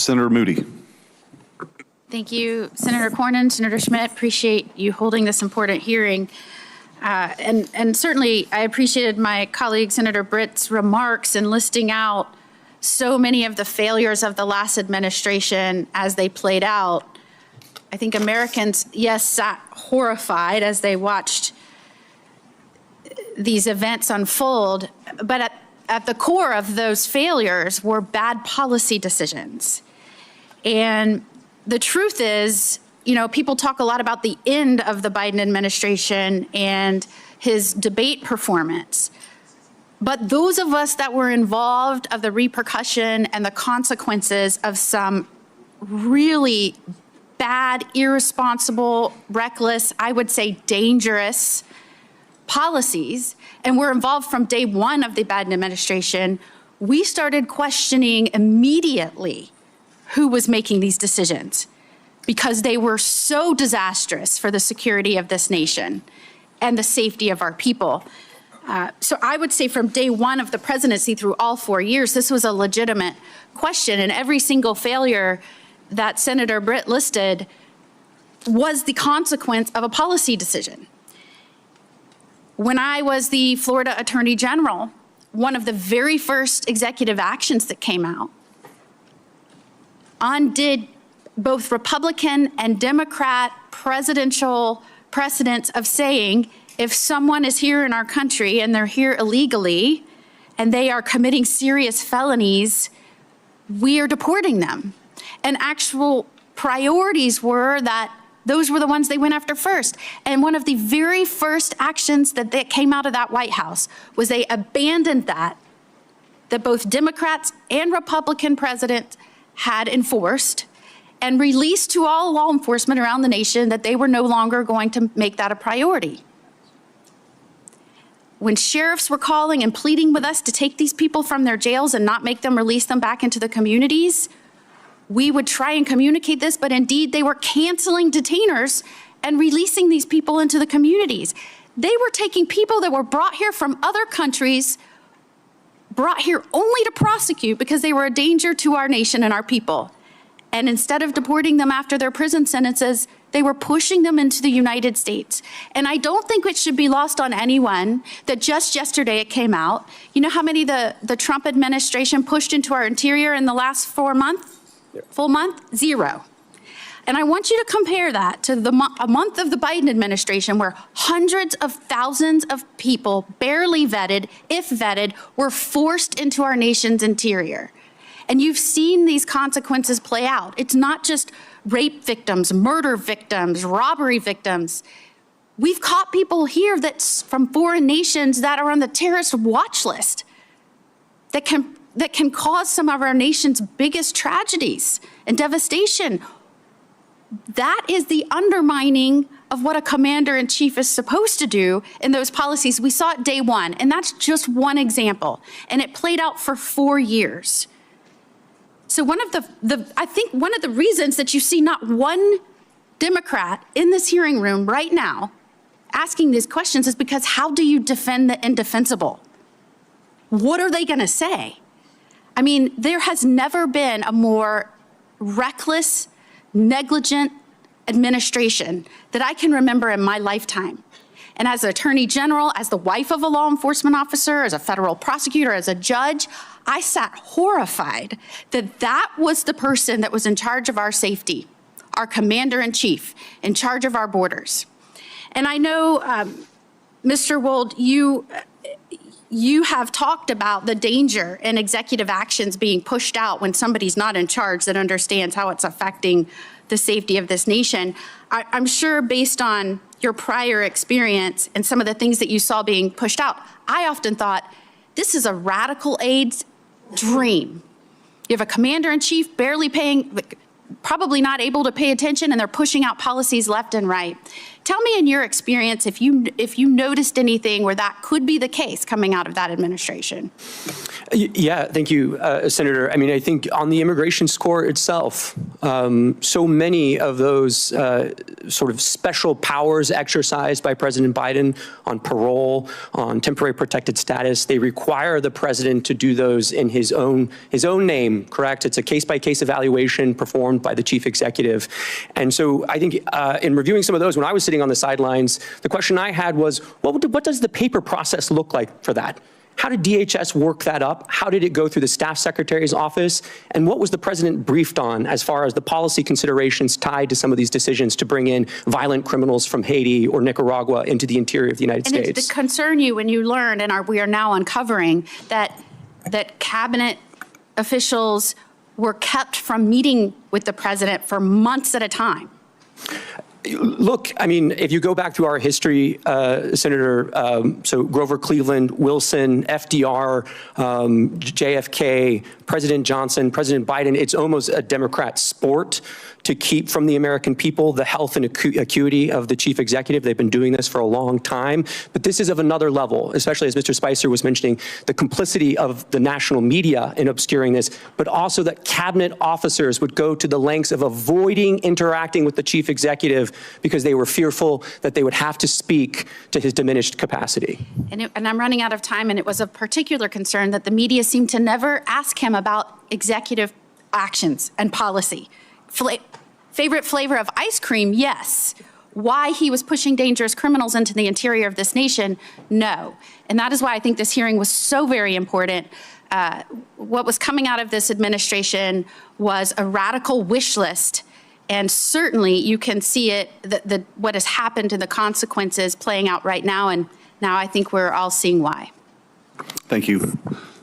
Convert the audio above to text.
Senator Moody. Thank you, Senator Cornyn, Senator Schmidt. Appreciate you holding this important hearing. And certainly I appreciated my colleague, Senator Britt's remarks in listing out so many of the failures of the last administration as they played out. I think Americans, yes, sat horrified as they watched these events unfold, but at the core of those failures were bad policy decisions. And the truth is, you know, people talk a lot about the end of the Biden administration and his debate performance. But those of us that were involved of the repercussion and the consequences of some really bad, irresponsible, reckless, I would say dangerous policies, and were involved from day one of the Biden administration, we started questioning immediately who was making these decisions, because they were so disastrous for the security of this nation and the safety of our people. So I would say from day one of the presidency through all 4 years, this was a legitimate question, and every single failure that Senator Britt listed was the consequence of a policy decision. When I was the Florida Attorney General, one of the very first executive actions that came out undid both Republican and Democrat presidential precedents of saying, if someone is here in our country and they're here illegally and they are committing serious felonies, we are deporting them. And actual priorities were that those were the ones they went after first. And one of the very first actions that came out of that White House was they abandoned that both Democrats and Republican presidents had enforced, and released to all law enforcement around the nation that they were no longer going to make that a priority. When sheriffs were calling and pleading with us to take these people from their jails and not make them release them back into the communities, we would try and communicate this, but indeed they were canceling detainers and releasing these people into the communities. They were taking people that were brought here from other countries, brought here only to prosecute because they were a danger to our nation and our people. And instead of deporting them after their prison sentences, they were pushing them into the United States. And I don't think it should be lost on anyone that just yesterday it came out. You know how many the Trump administration pushed into our interior in the last 4 months? Full month? 0. And I want you to compare that to a month of the Biden administration where hundreds of thousands of people, barely vetted, if vetted, were forced into our nation's interior. And you've seen these consequences play out. It's not just rape victims, murder victims, robbery victims. We've caught people here that's from foreign nations that are on the terrorist watch list that can cause some of our nation's biggest tragedies and devastation. That is the undermining of what a commander-in-chief is supposed to do in those policies. We saw it day one, and that's just one example. And it played out for 4 years. So I think one of the reasons that you see not one Democrat in this hearing room right now asking these questions is because how do you defend the indefensible? What are they going to say? I mean, there has never been a more reckless, negligent administration that I can remember in my lifetime. And as an attorney general, as the wife of a law enforcement officer, as a federal prosecutor, as a judge, I sat horrified that that was the person that was in charge of our safety, our commander-in-chief, in charge of our borders. And I know, Mr. Wold, you have talked about the danger in executive actions being pushed out when somebody's not in charge that understands how it's affecting the safety of this nation. I'm sure based on your prior experience and some of the things that you saw being pushed out, I often thought, this is a radical aide's dream. You have a commander-in-chief barely paying, probably not able to pay attention, and they're pushing out policies left and right. Tell me in your experience if you noticed anything where that could be the case coming out of that administration. Yeah, thank you, Senator. I mean, I think on the immigration score itself, so many of those sort of special powers exercised by President Biden on parole, on temporary protected status, they require the president to do those in his own name, correct? It's a case-by-case evaluation performed by the chief executive. And so I think in reviewing some of those, when I was sitting on the sidelines, the question I had was, what does the paper process look like for that? How did DHS work that up? How did it go through the staff secretary's office? And what was the president briefed on as far as the policy considerations tied to some of these decisions to bring in violent criminals from Haiti or Nicaragua into the interior of the United States? And did it concern you when you learned, and we are now uncovering, that cabinet officials were kept from meeting with the president for months at a time? Look, I mean, if you go back through our history, Senator, so Grover Cleveland, Wilson, FDR, JFK, President Johnson, President Biden, it's almost a Democrat sport to keep from the American people the health and acuity of the chief executive. They've been doing this for a long time, but this is of another level, especially as Mr. Spicer was mentioning, the complicity of the national media in obscuring this, but also that cabinet officers would go to the lengths of avoiding interacting with the chief executive because they were fearful that they would have to speak to his diminished capacity. And I'm running out of time, and it was of particular concern that the media seemed to never ask him about executive actions and policy. Favorite flavor of ice cream? Yes. Why he was pushing dangerous criminals into the interior of this nation? No. And that is why I think this hearing was so very important. What was coming out of this administration was a radical wish list. And certainly you can see it, what has happened and the consequences playing out right now. And now I think we're all seeing why. Thank you.